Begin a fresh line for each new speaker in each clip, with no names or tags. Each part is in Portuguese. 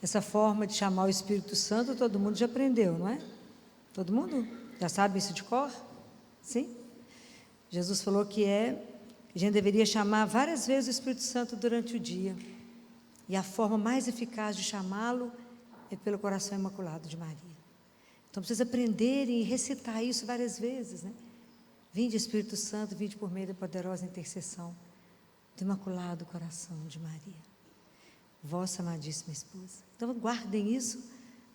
Essa forma de chamar o Espírito Santo, todo mundo já aprendeu, não é? Todo mundo já sabe isso de cor? Sim? Jesus falou que a gente deveria chamar várias vezes o Espírito Santo durante o dia. E a forma mais eficaz de chamá-lo é pelo coração imaculado de Maria. Então, precisa aprender e recitar isso várias vezes, né? Vinde, Espírito Santo, vinde por meio da poderosa intercessão do imaculado coração de Maria, vossa amadíssima esposa. Então, guardem isso,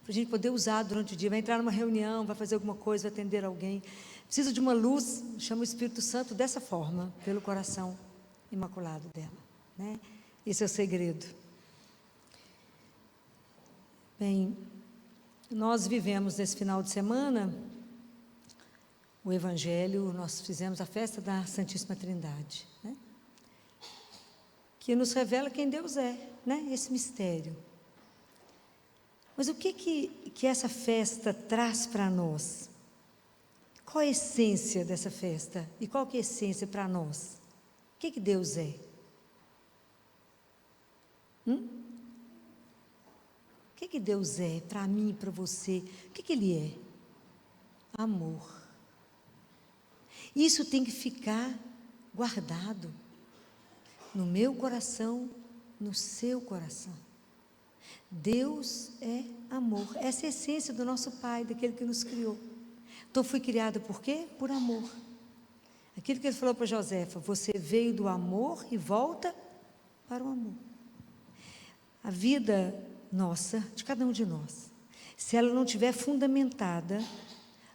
para a gente poder usar durante o dia. Vai entrar numa reunião, vai fazer alguma coisa, vai atender alguém. Precisa de uma luz, chama o Espírito Santo dessa forma, pelo coração imaculado dela, né? Esse é o segredo. Bem, nós vivemos nesse final de semana o Evangelho, nós fizemos a festa da Santíssima Trindade, né? Que nos revela quem Deus é, né? Esse mistério. Mas o que essa festa traz para nós? Qual a essência dessa festa? E qual que é a essência para nós? O que Deus é? O que Deus é para mim e para você? O que Ele é? Amor. Isso tem que ficar guardado no meu coração, no seu coração. Deus é amor. Essa é a essência do nosso Pai, daquele que nos criou. Então, fui criada por quê? Por amor. Aquilo que Ele falou para Josefa: você veio do amor e volta para o amor. A vida nossa, de cada um de nós, se ela não estiver fundamentada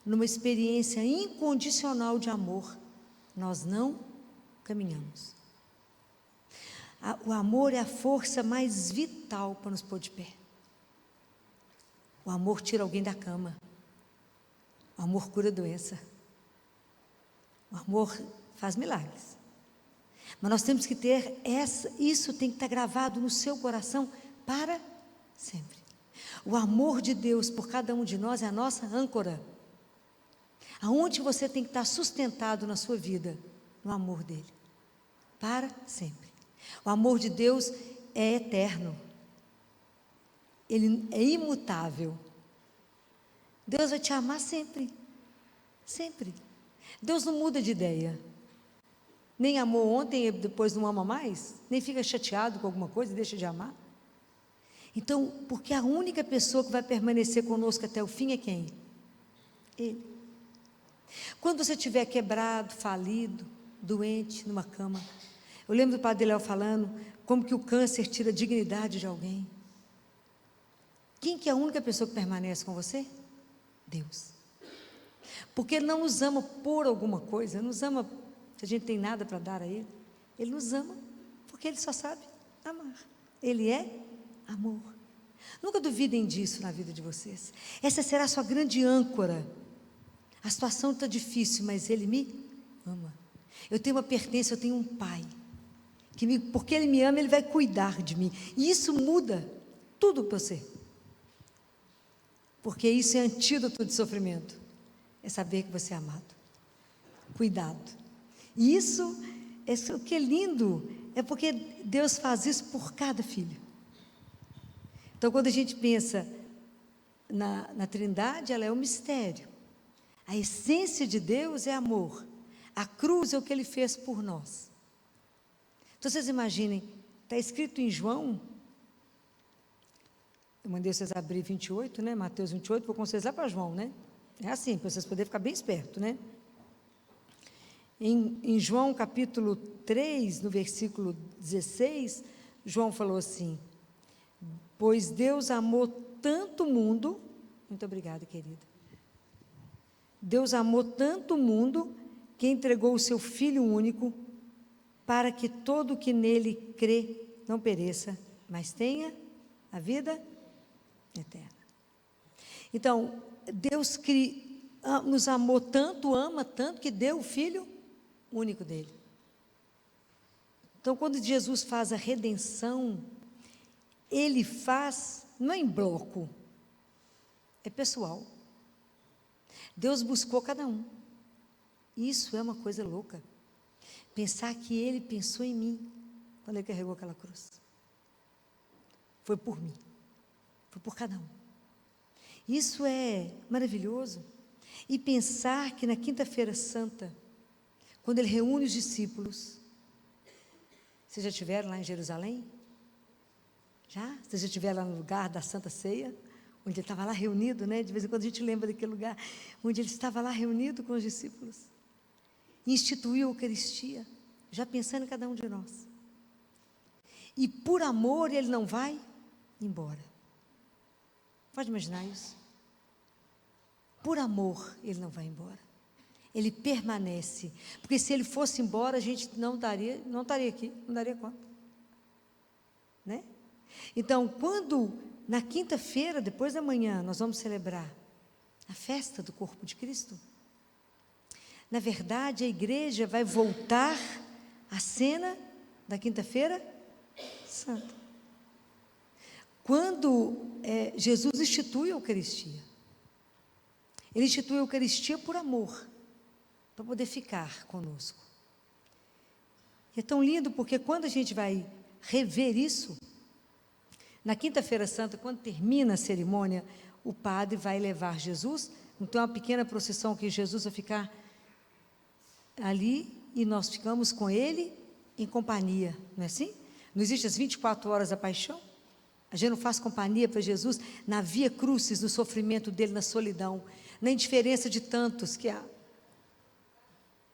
numa experiência incondicional de amor, nós não caminhamos. O amor é a força mais vital para nos pôr de pé. O amor tira alguém da cama. O amor cura a doença. O amor faz milagres. Mas nós temos que ter isso tem que estar gravado no seu coração para sempre. O amor de Deus por cada um de nós é a nossa âncora. Aonde você tem que estar sustentado na sua vida? No amor dele, para sempre. O amor de Deus é eterno, ele é imutável. Deus vai te amar sempre, sempre. Deus não muda de ideia, nem amou ontem e depois não ama mais, nem fica chateado com alguma coisa e deixa de amar. Então, porque a única pessoa que vai permanecer conosco até o fim é quem? Ele. Quando você estiver quebrado, falido, doente, numa cama, eu lembro do Padre Léo falando como que o câncer tira a dignidade de alguém. Quem que é a única pessoa que permanece com você? Deus. Porque Ele não nos ama por alguma coisa, Ele nos ama se a gente tem nada para dar a Ele. Ele nos ama porque Ele só sabe amar. Ele é amor. Nunca duvidem disso na vida de vocês. Essa será a sua grande âncora. A situação está difícil, mas Ele me ama. Eu tenho uma pertença, eu tenho um Pai. Porque Ele me ama, Ele vai cuidar de mim. E isso muda tudo para você. Porque isso é antídoto de sofrimento. É saber que você é amado. Cuidado. E isso, o que é lindo, é porque Deus faz isso por cada filho. Então, quando a gente pensa na Trindade, ela é um mistério. A essência de Deus é amor. A cruz é o que Ele fez por nós. Então, vocês imaginem, está escrito em João, eu mandei vocês abrir 28, né? Mateus 28, vou com vocês lá para João, né? É assim, para vocês poderem ficar bem espertos, né? Em João capítulo 3, no versículo 16, João falou assim: pois Deus amou tanto o mundo, muito obrigada, querida. Deus amou tanto o mundo que entregou o seu Filho único, para que todo o que nele crê não pereça, mas tenha a vida eterna. Então, Deus nos amou tanto, ama tanto, que deu o Filho único dele. Então, quando Jesus faz a redenção, Ele faz, não é em bloco, é pessoal. Deus buscou cada um. Isso é uma coisa louca. Pensar que Ele pensou em mim quando Ele carregou aquela cruz. Foi por mim. por cada um. Isso é maravilhoso. E pensar que na quinta-feira santa, quando ele reúne os discípulos, vocês já estiveram lá em Jerusalém? Já? Vocês já estiveram lá no lugar da Santa Ceia? Onde ele estava lá reunido, né? De vez em quando a gente lembra daquele lugar, onde ele estava lá reunido com os discípulos. E instituiu a Eucaristia, já pensando em cada um de nós. E por amor ele não vai embora. Pode imaginar isso? Por amor ele não vai embora. Ele permanece. Porque se ele fosse embora, a gente não estaria aqui, não daria conta. Né? Então, quando na quinta-feira, depois da manhã, nós vamos celebrar a festa do corpo de Cristo, na verdade, a igreja vai voltar à cena da quinta-feira santa. Quando Jesus institui a Eucaristia, ele institui a Eucaristia por amor, para poder ficar conosco. E é tão lindo porque quando a gente vai rever isso, na quinta-feira santa, quando termina a cerimônia, o padre vai levar Jesus, então é uma pequena procissão que Jesus vai ficar ali e nós ficamos com ele em companhia, não é assim? Não existe as 24 horas da paixão? A gente não faz companhia para Jesus na via crucis, no sofrimento dele, na solidão, na indiferença de tantos que há.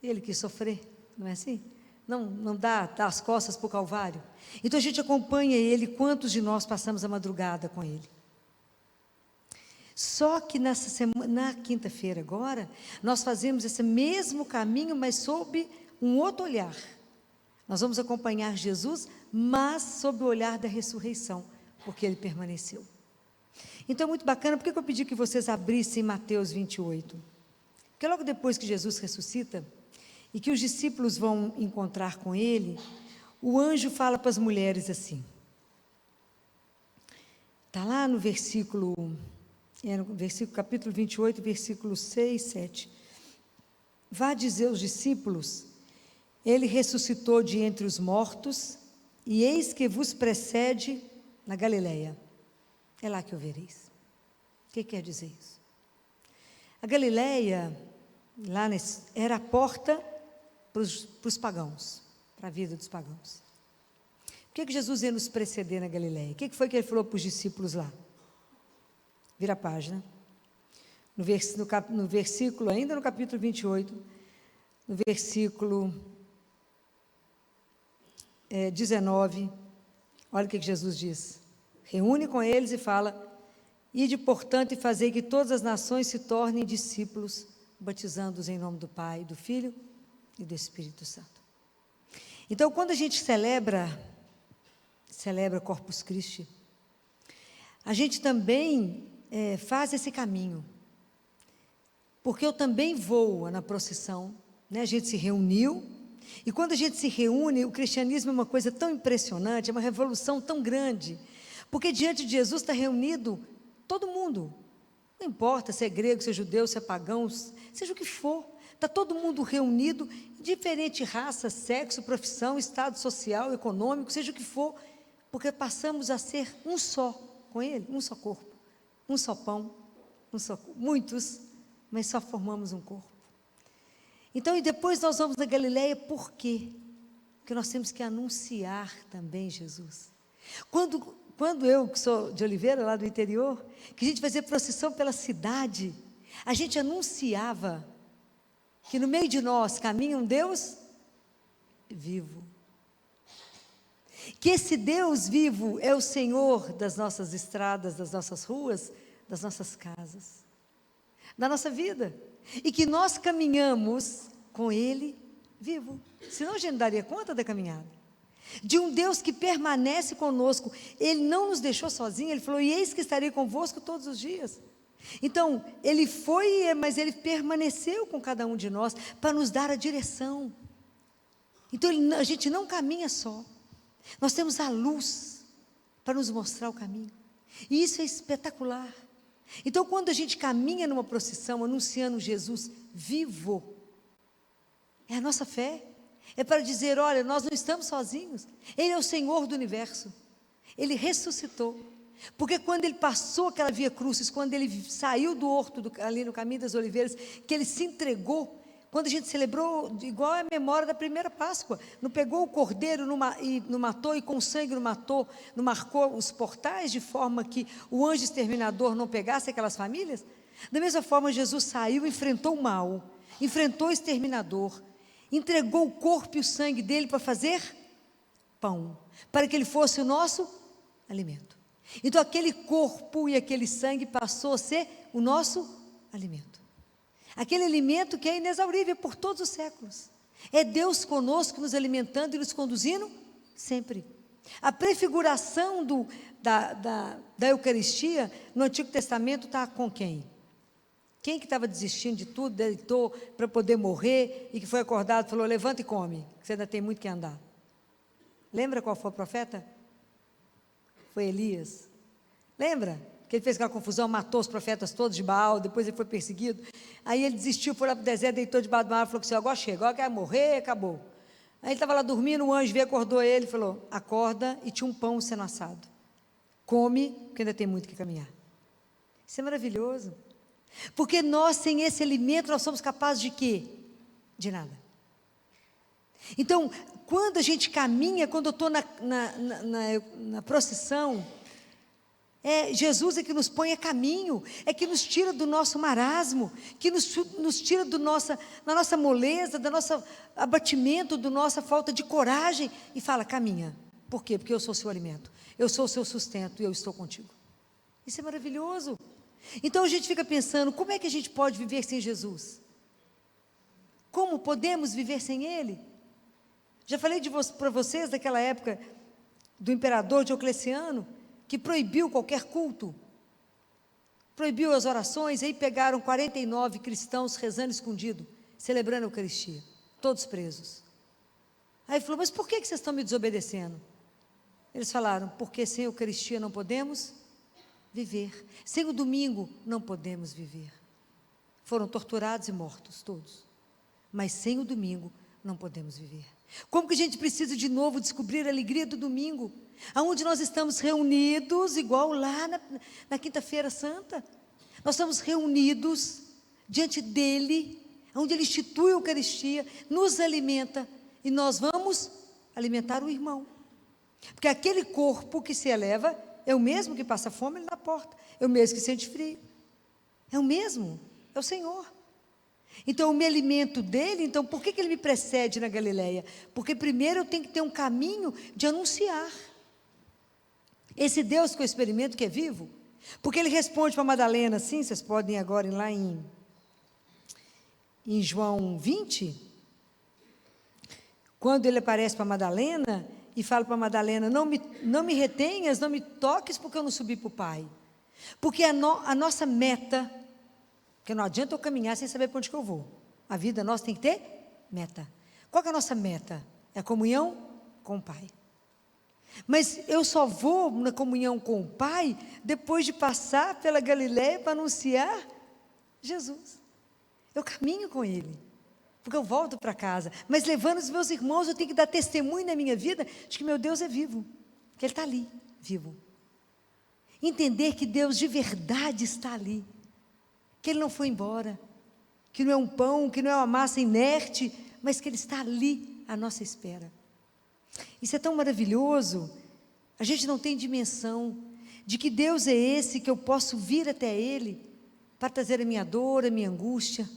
Ele quis sofrer, não é assim? Não dá as costas para o Calvário. Então a gente acompanha ele, quantos de nós passamos a madrugada com ele. Só que na quinta-feira agora, nós fazemos esse mesmo caminho, mas sob um outro olhar. Nós vamos acompanhar Jesus, mas sob o olhar da ressurreição, porque ele permaneceu. Então é muito bacana, por que eu pedi que vocês abrissem Mateus 28? Porque logo depois que Jesus ressuscita, e que os discípulos vão encontrar com ele, o anjo fala para as mulheres assim, está lá no capítulo 28, versículo 6, 7, vá dizer aos discípulos, ele ressuscitou de entre os mortos, e eis que vos precede na Galileia, é lá que o vereis. O que quer dizer isso? A Galileia, lá era a porta para os pagãos, para a vida dos pagãos. Por que Jesus ia nos preceder na Galileia? O que foi que ele falou para os discípulos lá? Vira a página. No versículo, ainda no capítulo 28, no versículo 19, olha o que Jesus diz. Reúne com eles e fala, ide, portanto, e fazei que todas as nações se tornem discípulos, batizando-os em nome do Pai, do Filho e do Espírito Santo. Então, quando a gente celebra Corpus Christi, a gente também faz esse caminho, porque eu também vou na procissão, né? A gente se reuniu, e quando a gente se reúne, o cristianismo é uma coisa tão impressionante, é uma revolução tão grande, porque diante de Jesus está reunido todo mundo, não importa se é grego, se é judeu, se é pagão, seja o que for, está todo mundo reunido, diferente raça, sexo, profissão, estado social, econômico, seja o que for, porque passamos a ser um só com Ele, um só corpo, um só pão, muitos, mas só formamos um corpo. Então, e depois nós vamos na Galileia, por quê? Porque nós temos que anunciar também Jesus. Quando eu, que sou de Oliveira, lá do interior, que a gente fazia procissão pela cidade, a gente anunciava que no meio de nós caminha um Deus vivo. Que esse Deus vivo é o Senhor das nossas estradas, das nossas ruas, das nossas casas, da nossa vida. E que nós caminhamos com Ele vivo. Senão a gente não daria conta da caminhada. De um Deus que permanece conosco. Ele não nos deixou sozinhos, Ele falou, e eis que estarei convosco todos os dias. Então, Ele foi, mas Ele permaneceu com cada um de nós, para nos dar a direção. Então, a gente não caminha só. Nós temos a luz, para nos mostrar o caminho. E isso é espetacular. Então, quando a gente caminha numa procissão, anunciando Jesus vivo, é a nossa fé. É para dizer, olha, nós não estamos sozinhos. Ele é o Senhor do universo. Ele ressuscitou. Porque quando ele passou aquela via crucis, quando ele saiu do horto, ali no caminho das oliveiras, que ele se entregou, quando a gente celebrou, igual a memória da primeira Páscoa, não pegou o cordeiro e não matou, e com o sangue não matou, não marcou os portais, de forma que o anjo exterminador não pegasse aquelas famílias? Da mesma forma, Jesus saiu, enfrentou o mal, enfrentou o exterminador, entregou o corpo e o sangue dele para fazer pão, para que ele fosse o nosso alimento. Então aquele corpo e aquele sangue passou a ser o nosso alimento. Aquele alimento que é inexaurível por todos os séculos. É Deus conosco, nos alimentando e nos conduzindo sempre. A prefiguração da Eucaristia no Antigo Testamento está com quem? Quem que estava desistindo de tudo, deitou para poder morrer e que foi acordado, falou: levanta e come, que você ainda tem muito que andar. Lembra qual foi o profeta? Foi Elias. Lembra? Que ele fez aquela confusão, matou os profetas todos de Baal, depois ele foi perseguido. Aí ele desistiu, foi lá para o deserto, deitou debaixo de uma árvore, falou assim: agora chega, agora quer morrer, acabou. Aí ele estava lá dormindo, o anjo veio, acordou ele, falou: acorda, e tinha um pão sendo assado. Come, porque ainda tem muito que caminhar. Isso é maravilhoso. Porque nós, sem esse alimento, nós somos capazes de quê? De nada. Então, quando a gente caminha, quando eu estou na procissão, Jesus é que nos põe a caminho, é que nos tira do nosso marasmo, que nos tira da nossa moleza, do nosso abatimento, da nossa falta de coragem, e fala: caminha. Por quê? Porque eu sou o seu alimento, eu sou o seu sustento e eu estou contigo. Isso é maravilhoso. Então a gente fica pensando: como é que a gente pode viver sem Jesus? Como podemos viver sem Ele? Já falei para vocês daquela época do imperador Diocleciano, que proibiu qualquer culto, proibiu as orações, aí pegaram 49 cristãos rezando escondido, celebrando a Eucaristia, todos presos. Aí falou: mas por que vocês estão me desobedecendo? Eles falaram: porque sem a Eucaristia não podemos viver, sem o domingo não podemos viver. Foram torturados e mortos todos, mas sem o domingo não podemos viver. Como que a gente precisa de novo descobrir a alegria do domingo, aonde nós estamos reunidos, igual lá na Quinta-feira Santa, nós estamos reunidos diante dEle, onde Ele institui a Eucaristia, nos alimenta, e nós vamos alimentar o irmão, porque aquele corpo que se eleva é o mesmo que passa fome na porta, é o mesmo que sente frio, é o mesmo, é o Senhor. Então eu me alimento dele. Então por que ele me precede na Galileia? Porque primeiro eu tenho que ter um caminho de anunciar esse Deus que eu experimento, que é vivo. Porque ele responde para Madalena assim, vocês podem agora ir lá em João 20, quando ele aparece para Madalena e fala para Madalena: não me retenhas, não me toques, porque eu não subi para o Pai. Porque a nossa meta, porque não adianta eu caminhar sem saber para onde que eu vou. A vida nossa tem que ter meta. Qual que é a nossa meta? É a comunhão com o Pai. Mas eu só vou na comunhão com o Pai depois de passar pela Galileia para anunciar Jesus. Eu caminho com Ele, porque eu volto para casa, mas levando os meus irmãos, eu tenho que dar testemunho na minha vida de que meu Deus é vivo, que Ele está ali, vivo. Entender que Deus de verdade está ali, que Ele não foi embora, que não é um pão, que não é uma massa inerte, mas que Ele está ali à nossa espera. Isso é tão maravilhoso, a gente não tem dimensão de que Deus é esse, que eu posso vir até Ele para trazer a minha dor, a minha angústia,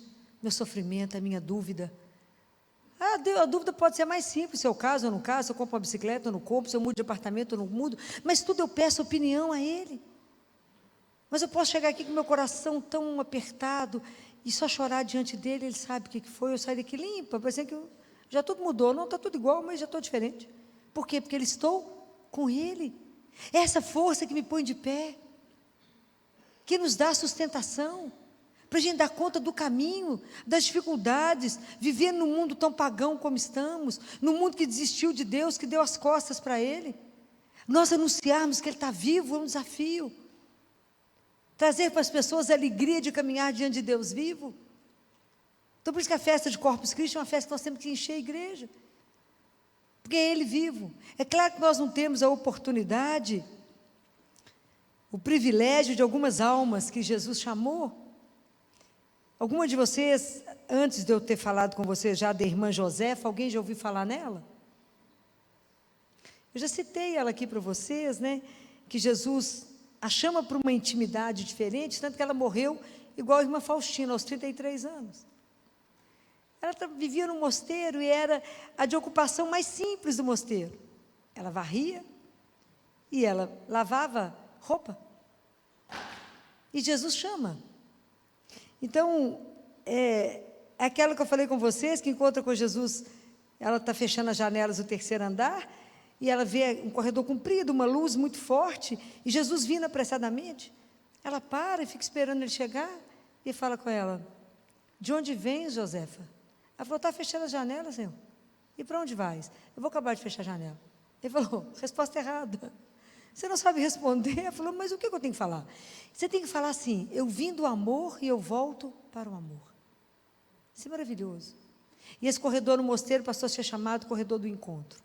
meu sofrimento, a minha dúvida. A dúvida pode ser mais simples, se eu caso ou não caso, se eu compro uma bicicleta ou não compro, se eu mudo de apartamento ou não mudo, mas tudo eu peço opinião a Ele. Mas eu posso chegar aqui com meu coração tão apertado e só chorar diante dEle. Ele sabe o que foi, eu saio daqui limpa, parecendo que já tudo mudou. Não, está tudo igual, mas já estou diferente. Por quê? Porque estou com Ele. É essa força que me põe de pé, que nos dá sustentação, para a gente dar conta do caminho, das dificuldades, viver num mundo tão pagão como estamos, num mundo que desistiu de Deus, que deu as costas para Ele. Nós anunciarmos que Ele está vivo é um desafio. Trazer para as pessoas a alegria de caminhar diante de Deus vivo. Então por isso que a festa de Corpus Christi é uma festa que nós temos que encher a igreja, porque é Ele vivo. É claro que nós não temos a oportunidade o privilégio de algumas almas que Jesus chamou. Alguma de vocês, antes de eu ter falado com vocês já da irmã Josefa, alguém já ouviu falar nela? Eu já citei ela aqui para vocês, né? Que Jesus a chama para uma intimidade diferente, tanto que ela morreu igual a irmã Faustina, aos 33 anos. Ela vivia no mosteiro e era a de ocupação mais simples do mosteiro. Ela varria e ela lavava roupa. E Jesus chama. Então, é aquela que eu falei com vocês, que encontra com Jesus, ela está fechando as janelas do terceiro andar, e ela vê um corredor comprido, uma luz muito forte, e Jesus vindo apressadamente. Ela para e fica esperando ele chegar, e fala com ela: de onde vens, Josefa? Ela falou: está fechando as janelas, Senhor. E para onde vais? Eu vou acabar de fechar a janela. Ele falou: resposta errada. Você não sabe responder? Ela falou: mas o que eu tenho que falar? Você tem que falar assim: eu vim do amor e eu volto para o amor. Isso é maravilhoso. E esse corredor no mosteiro passou a ser chamado corredor do encontro.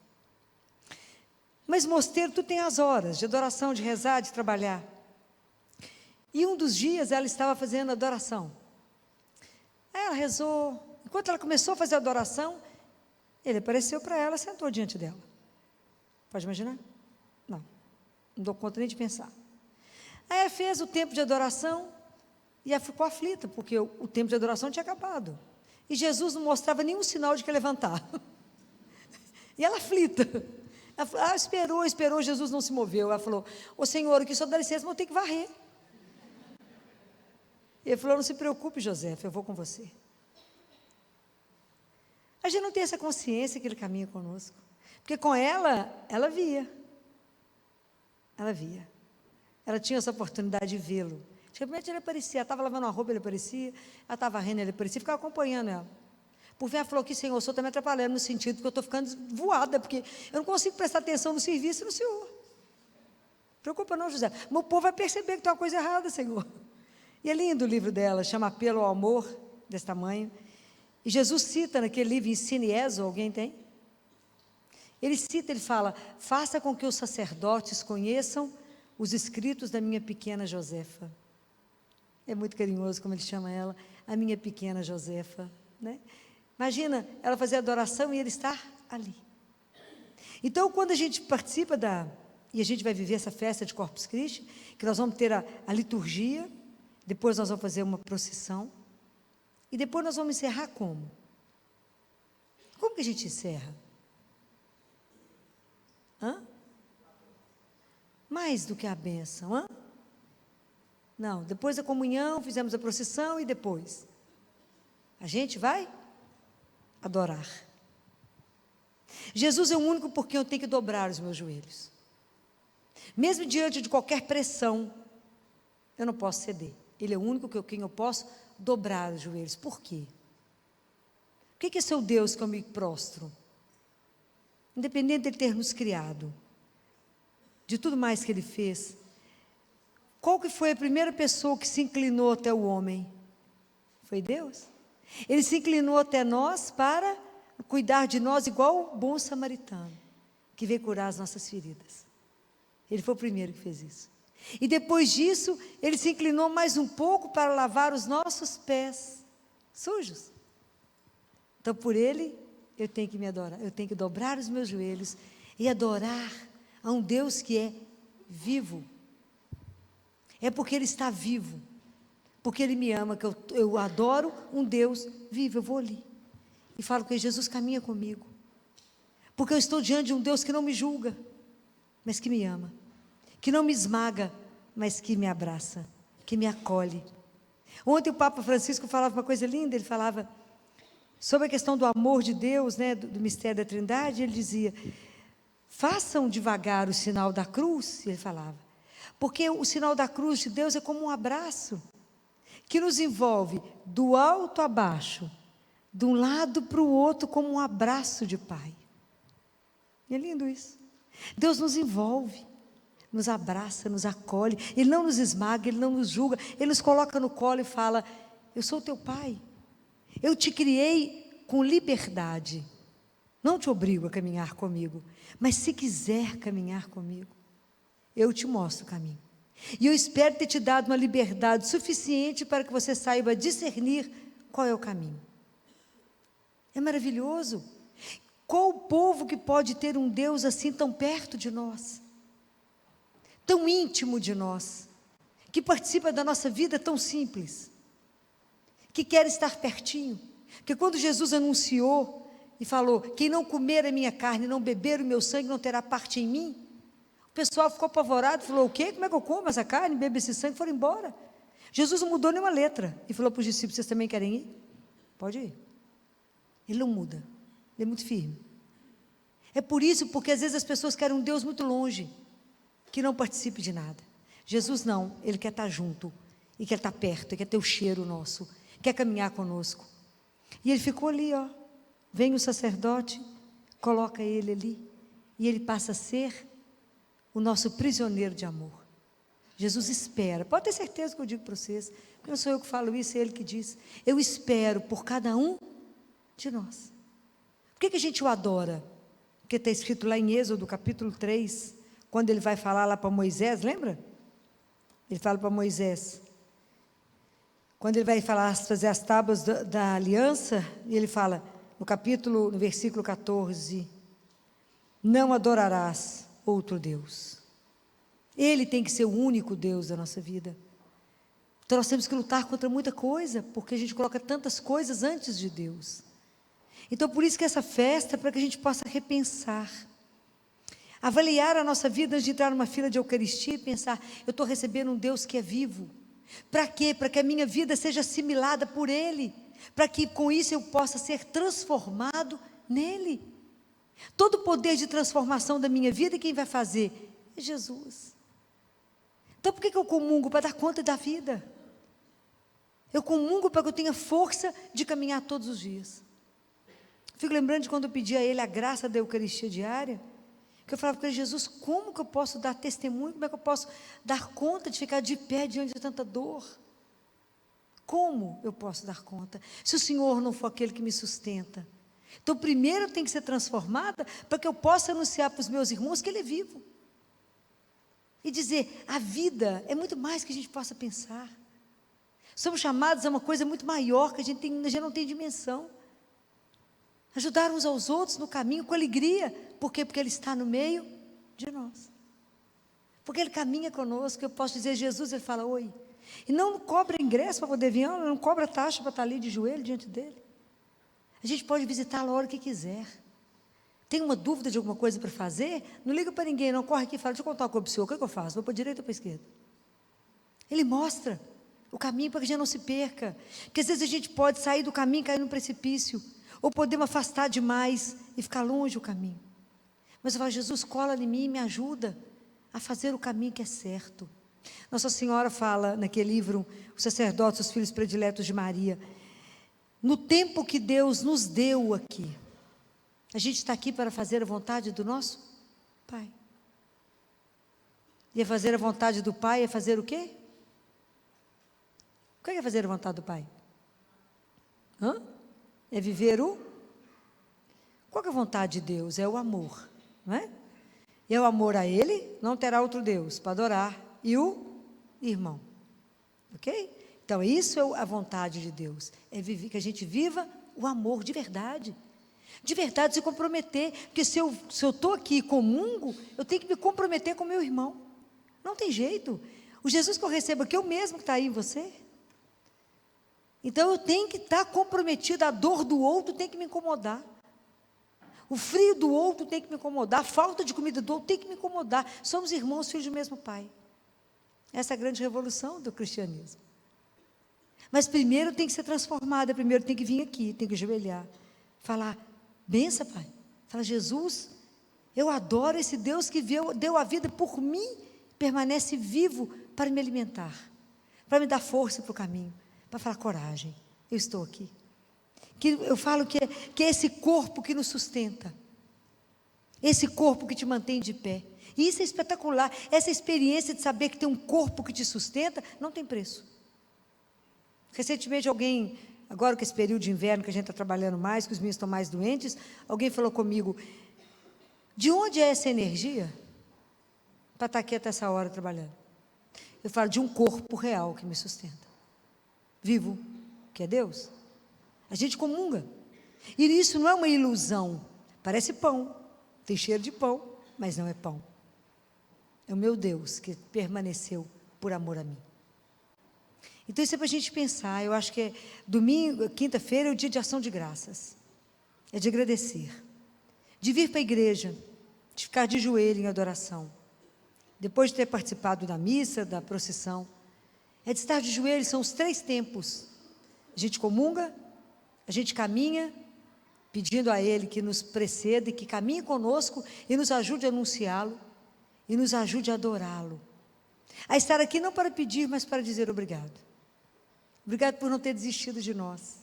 Mas mosteiro, tu tem as horas de adoração, de rezar, de trabalhar. E um dos dias ela estava fazendo adoração. Aí ela rezou. Enquanto ela começou a fazer a adoração, ele apareceu para ela, sentou diante dela. Pode imaginar? Não dou conta nem de pensar. Aí ela fez o tempo de adoração e ela ficou aflita, porque o tempo de adoração tinha acabado. E Jesus não mostrava nenhum sinal de que levantar. E ela aflita. Ela falou, esperou, Jesus não se moveu. Ela falou: ô Senhor, aqui só dá licença, mas eu tenho que varrer. E ele falou: não se preocupe, Josefa, eu vou com você. A gente não tem essa consciência que ele caminha conosco. Porque com ela via. Ela via. Ela tinha essa oportunidade de vê-lo. Antigamente ele aparecia, ela estava lavando uma roupa, ele aparecia, ela estava varrendo, ele aparecia, ficava acompanhando ela. Por fim, ela falou que: Senhor, o Senhor está me atrapalhando no sentido que eu estou ficando voada, porque eu não consigo prestar atenção no serviço e no Senhor. Não preocupa não, José. Mas o povo vai perceber que tem uma coisa errada, Senhor. E é lindo o livro dela, chama Apelo ao Amor, desse tamanho. E Jesus cita naquele livro, Ensine Ezo, alguém tem? Ele cita, ele fala: faça com que os sacerdotes conheçam os escritos da minha pequena Josefa. É muito carinhoso como ele chama ela, a minha pequena Josefa, né? Imagina, ela fazer adoração e ele estar ali. Então, quando a gente participa e a gente vai viver essa festa de Corpus Christi, que nós vamos ter a liturgia, depois nós vamos fazer uma procissão, e depois nós vamos encerrar como? Como que a gente encerra? Mais do que a bênção, Não, depois da comunhão, fizemos a procissão e depois a gente vai adorar. Jesus é o único por quem eu tenho que dobrar os meus joelhos. Mesmo diante de qualquer pressão, eu não posso ceder. Ele é o único por quem eu posso dobrar os joelhos. Por quê? Por que esse é o Deus que eu me prostro? Independente de Ele ter nos criado, de tudo mais que Ele fez, qual que foi a primeira pessoa que se inclinou até o homem? Foi Deus. Ele se inclinou até nós para cuidar de nós igual o bom samaritano, que veio curar as nossas feridas. Ele foi o primeiro que fez isso. E depois disso, Ele se inclinou mais um pouco para lavar os nossos pés sujos. Então, por Ele, eu tenho que me adorar, eu tenho que dobrar os meus joelhos e adorar a um Deus que é vivo. É porque Ele está vivo, porque Ele me ama, que eu adoro um Deus vivo. Eu vou ali e falo que Jesus caminha comigo, porque eu estou diante de um Deus que não me julga, mas que me ama, que não me esmaga, mas que me abraça, que me acolhe. Ontem o Papa Francisco falava uma coisa linda, ele falava sobre a questão do amor de Deus, né, do mistério da Trindade. Ele dizia: façam devagar o sinal da cruz, ele falava, porque o sinal da cruz de Deus é como um abraço, que nos envolve do alto a baixo, de um lado para o outro, como um abraço de pai. E é lindo isso. Deus nos envolve, nos abraça, nos acolhe, Ele não nos esmaga, Ele não nos julga, Ele nos coloca no colo e fala: eu sou teu pai, eu te criei com liberdade, não te obrigo a caminhar comigo, mas se quiser caminhar comigo, eu te mostro o caminho, E eu espero ter te dado uma liberdade suficiente para que você saiba discernir qual é o caminho. É maravilhoso. Qual o povo que pode ter um Deus assim tão perto de nós? Tão íntimo de nós? Que participa da nossa vida tão simples? Que quer estar pertinho? Porque quando Jesus anunciou e falou, quem não comer a minha carne, não beber o meu sangue, não terá parte em mim. O pessoal ficou apavorado, falou, o quê? Como é que eu como essa carne, bebo esse sangue? Foram embora. Jesus não mudou nenhuma letra. E falou para os discípulos, vocês também querem ir? Pode ir. Ele não muda. Ele é muito firme. É por isso, porque às vezes as pessoas querem um Deus muito longe, que não participe de nada. Jesus não, Ele quer estar junto, e quer estar perto, e quer ter o cheiro nosso, quer caminhar conosco. E Ele ficou ali, ó. Vem o sacerdote, coloca Ele ali, e Ele passa a ser o nosso prisioneiro de amor. Jesus espera, pode ter certeza que eu digo para vocês, não sou eu que falo isso, é Ele que diz, eu espero por cada um de nós. Por que a gente o adora? Porque está escrito lá em Êxodo, capítulo 3, quando ele vai falar lá para Moisés, lembra? Ele fala para Moisés, quando ele vai falar, fazer as tábuas da aliança, e ele fala, no versículo 14, não adorarás outro Deus. Ele tem que ser o único Deus da nossa vida. Então nós temos que lutar contra muita coisa, porque a gente coloca tantas coisas antes de Deus. Então por isso que essa festa é para que a gente possa repensar, avaliar a nossa vida antes de entrar numa fila de Eucaristia e pensar, eu estou recebendo um Deus que é vivo. Para quê? Para que a minha vida seja assimilada por Ele, para que com isso eu possa ser transformado nele. Todo o poder de transformação da minha vida, quem vai fazer? É Jesus. Então por que eu comungo? Para dar conta da vida. Eu comungo para que eu tenha força de caminhar todos os dias. Fico lembrando de quando eu pedi a Ele a graça da Eucaristia diária, que eu falava para Ele, Jesus, como que eu posso dar testemunho, como é que eu posso dar conta de ficar de pé diante de tanta dor? Como eu posso dar conta, se o Senhor não for aquele que me sustenta? Então primeiro eu tenho que ser transformada, para que eu possa anunciar para os meus irmãos que Ele é vivo, e dizer, a vida é muito mais que a gente possa pensar, somos chamados a uma coisa muito maior, que a gente não tem dimensão, ajudar uns aos outros no caminho com alegria. Por quê? Porque Ele está no meio de nós, porque Ele caminha conosco. Eu posso dizer Jesus, Ele fala oi, e não cobra ingresso para poder vir, não cobra taxa para estar ali de joelho diante dEle. A gente pode visitá-lo a hora que quiser. Tem uma dúvida de alguma coisa para fazer? Não liga para ninguém, não, corre aqui e fala, deixa eu contar uma coisa para o senhor, o que é que eu faço? Vou para a direita ou para a esquerda? Ele mostra o caminho para que a gente não se perca, porque às vezes a gente pode sair do caminho e cair num precipício, ou podemos afastar demais e ficar longe do caminho. Mas eu falo, Jesus, cola em mim e me ajuda a fazer o caminho que é certo. Nossa Senhora fala naquele livro, Os Sacerdotes, os Filhos Prediletos de Maria, no tempo que Deus nos deu aqui, a gente está aqui para fazer a vontade do nosso Pai. E fazer a vontade do Pai é fazer o quê? O que é fazer a vontade do Pai? É viver Qual é a vontade de Deus? É o amor, não é? E é o amor a Ele, não terá outro Deus para adorar, e o irmão, ok? Então isso é a vontade de Deus, é que a gente viva o amor de verdade se comprometer, porque se eu estou aqui comungo, eu tenho que me comprometer com o meu irmão, não tem jeito. O Jesus que eu recebo aqui é o mesmo que está aí em você. Então eu tenho que estar comprometida, a dor do outro tem que me incomodar, o frio do outro tem que me incomodar, a falta de comida do outro tem que me incomodar. Somos irmãos, filhos do mesmo Pai. Essa é a grande revolução do cristianismo. Mas primeiro tem que ser transformada, primeiro tem que vir aqui, tem que ajoelhar, falar, bença, Pai, fala, Jesus, eu adoro esse Deus que deu a vida por mim, permanece vivo para me alimentar, para me dar força para o caminho, para falar, coragem, eu estou aqui. Que eu falo que é esse corpo que nos sustenta, esse corpo que te mantém de pé, e isso é espetacular, essa experiência de saber que tem um corpo que te sustenta, não tem preço. Recentemente alguém, agora com esse período de inverno que a gente está trabalhando mais, que os meninos estão mais doentes, alguém falou comigo, de onde é essa energia para estar aqui até essa hora trabalhando? Eu falo de um corpo real que me sustenta, vivo, que é Deus. A gente comunga. E isso não é uma ilusão. Parece pão, tem cheiro de pão, mas não é pão. É o meu Deus que permaneceu por amor a mim. Então isso é para a gente pensar. Eu acho que é domingo, quinta-feira é o dia de ação de graças. É de agradecer. De vir para a igreja, de ficar de joelho em adoração. Depois de ter participado da missa, da procissão. É de estar de joelho, são os 3 tempos. A gente comunga, a gente caminha, pedindo a Ele que nos preceda e que caminhe conosco e nos ajude a anunciá-lo e nos ajude a adorá-lo. A estar aqui não para pedir, mas para dizer obrigado. Obrigado por não ter desistido de nós.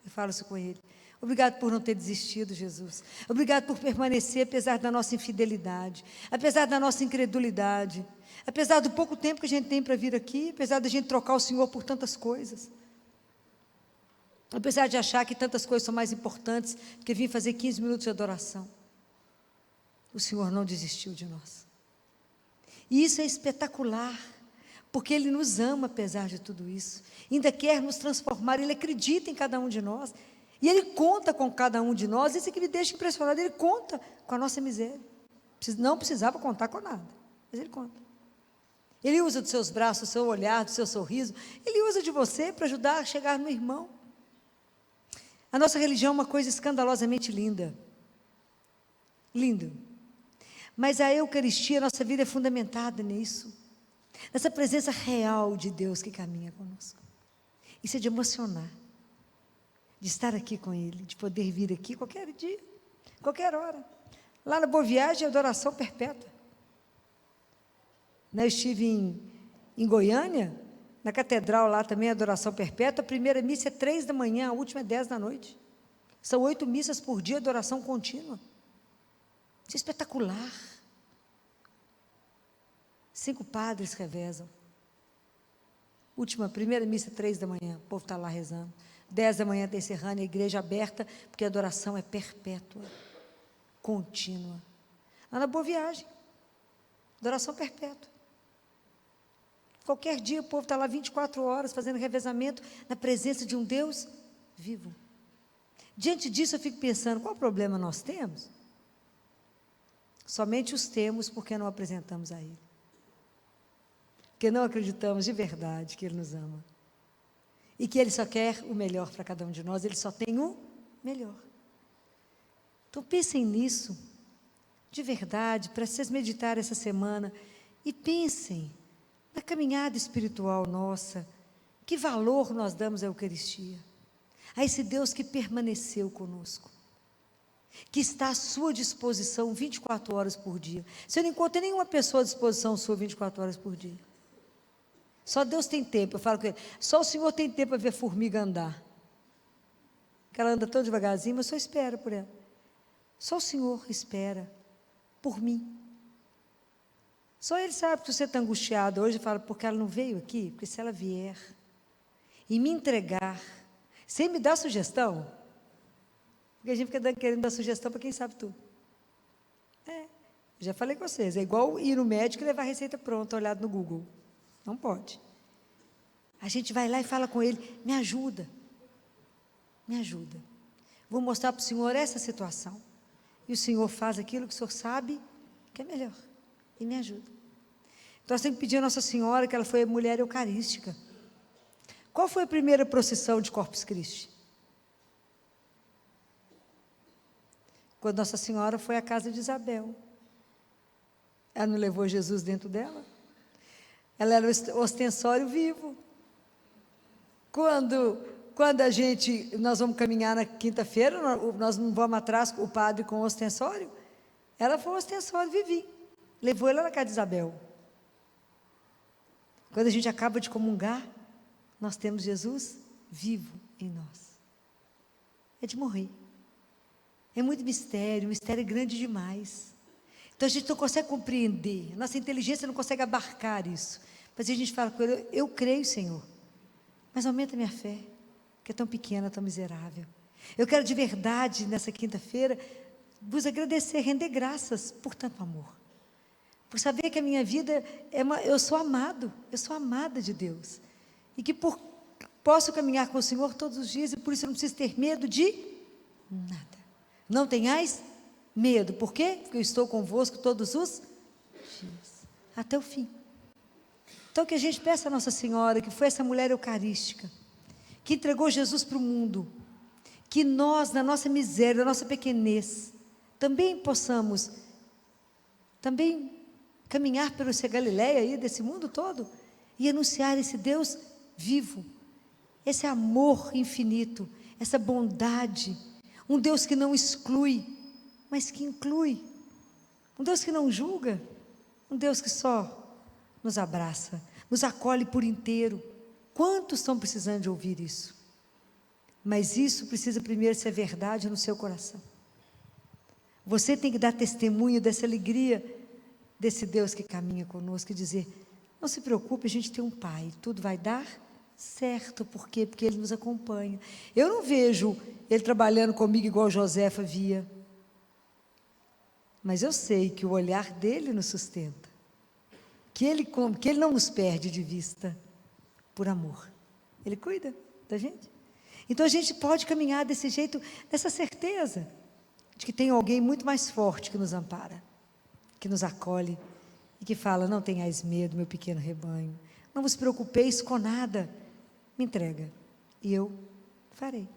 Eu falo isso com Ele. Obrigado por não ter desistido, Jesus. Obrigado por permanecer apesar da nossa infidelidade, apesar da nossa incredulidade, apesar do pouco tempo que a gente tem para vir aqui, apesar da gente trocar o Senhor por tantas coisas. Apesar de achar que tantas coisas são mais importantes que vir fazer 15 minutos de adoração. O Senhor não desistiu de nós. E isso é espetacular, porque Ele nos ama apesar de tudo isso. Ainda quer nos transformar, Ele acredita em cada um de nós. E Ele conta com cada um de nós. Isso é que me deixa impressionado. Ele conta com a nossa miséria. Não precisava contar com nada, mas Ele conta. Ele usa dos seus braços, do seu olhar, do seu sorriso. Ele usa de você para ajudar a chegar no irmão. A nossa religião é uma coisa escandalosamente linda. Lindo. Mas a Eucaristia, a nossa vida é fundamentada nisso. Nessa presença real de Deus que caminha conosco. Isso é de emocionar. De estar aqui com Ele, de poder vir aqui qualquer dia, qualquer hora. Lá na Boa Viagem é adoração perpétua. Eu estive em Goiânia, na catedral lá também é adoração perpétua. A primeira missa é 3 da manhã, a última é 10 da noite. São 8 missas por dia, adoração contínua. Isso é espetacular. 5 padres revezam. Primeira missa 3 da manhã, o povo está lá rezando. 10 da manhã está encerrando, a igreja aberta, porque a adoração é perpétua, contínua. Lá na Boa Viagem, adoração perpétua. Qualquer dia o povo está lá 24 horas fazendo revezamento na presença de um Deus vivo. Diante disso eu fico pensando, qual problema nós temos? Somente os temos porque não apresentamos a Ele. Porque não acreditamos de verdade que Ele nos ama. E que Ele só quer o melhor para cada um de nós, Ele só tem o melhor. Então pensem nisso, de verdade, para vocês meditarem essa semana, e pensem na caminhada espiritual nossa, que valor nós damos à Eucaristia, a esse Deus que permaneceu conosco, que está à sua disposição 24 horas por dia. Você não encontra nenhuma pessoa à disposição sua 24 horas por dia. Só Deus tem tempo, eu falo com Ele, só o Senhor tem tempo para ver a formiga andar. Que ela anda tão devagarzinho, mas só espera por ela. Só o Senhor espera por mim. Só Ele sabe que você está angustiado hoje, fala, porque ela não veio aqui, porque se ela vier e me entregar, sem me dar sugestão, porque a gente fica querendo dar sugestão para quem sabe tudo. Já falei com vocês, é igual ir no médico e levar a receita pronta, olhado no Google. Não pode. A gente vai lá e fala com Ele, me ajuda. Me ajuda. Vou mostrar para o Senhor essa situação. E o Senhor faz aquilo que o Senhor sabe que é melhor. E me ajuda. Então, nós temos que pedir a Nossa Senhora, que ela foi mulher eucarística. Qual foi a primeira procissão de Corpus Christi? Quando Nossa Senhora foi à casa de Isabel. Ela não levou Jesus dentro dela? Ela era o ostensório vivo. Quando nós vamos caminhar na quinta-feira, nós não vamos atrás o padre com o ostensório? Ela foi o ostensório vivinho. Levou ela na casa de Isabel. Quando a gente acaba de comungar, nós temos Jesus vivo em nós. É de morrer. É muito mistério, o mistério é grande demais. Então a gente não consegue compreender, nossa inteligência não consegue abarcar isso. Mas a gente fala com Ele, eu creio, Senhor, mas aumenta a minha fé, que é tão pequena, tão miserável. Eu quero de verdade, nessa quinta-feira, vos agradecer, render graças por tanto amor. por saber que a minha vida eu sou amado, eu sou amada de Deus, e que posso caminhar com o Senhor todos os dias, e por isso eu não preciso ter medo de nada. Não tenhais medo, por quê? Porque eu estou convosco todos os dias, até o fim. Então que a gente peça a Nossa Senhora, que foi essa mulher eucarística, que entregou Jesus para o mundo, que nós, na nossa miséria, na nossa pequenez, também possamos caminhar pelo essa Galileia aí, desse mundo todo, e anunciar esse Deus vivo, esse amor infinito, essa bondade, um Deus que não exclui, mas que inclui, um Deus que não julga, um Deus que só nos abraça, nos acolhe por inteiro. Quantos estão precisando de ouvir isso? Mas isso precisa primeiro ser verdade no seu coração. Você tem que dar testemunho dessa alegria, desse Deus que caminha conosco, e dizer: não se preocupe, a gente tem um Pai, tudo vai dar certo. Por quê? Porque Ele nos acompanha. Eu não vejo Ele trabalhando comigo igual Josefa via, mas eu sei que o olhar dele nos sustenta, que ele não nos perde de vista, por amor. Ele cuida da gente. Então a gente pode caminhar desse jeito, dessa certeza de que tem alguém muito mais forte que nos ampara, que nos acolhe e que fala: não tenhais medo, meu pequeno rebanho, não vos preocupeis com nada, me entrega e eu farei.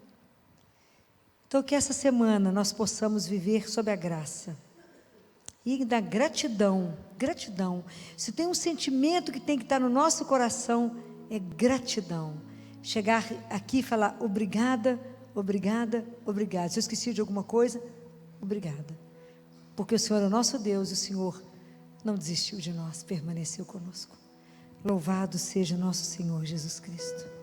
Então que essa semana nós possamos viver sob a graça e da gratidão. Se tem um sentimento que tem que estar no nosso coração, é gratidão. Chegar aqui e falar: obrigada, obrigada, obrigada. Se eu esqueci de alguma coisa, obrigada, porque o Senhor é o nosso Deus, e o Senhor não desistiu de nós, permaneceu conosco. Louvado seja nosso Senhor Jesus Cristo.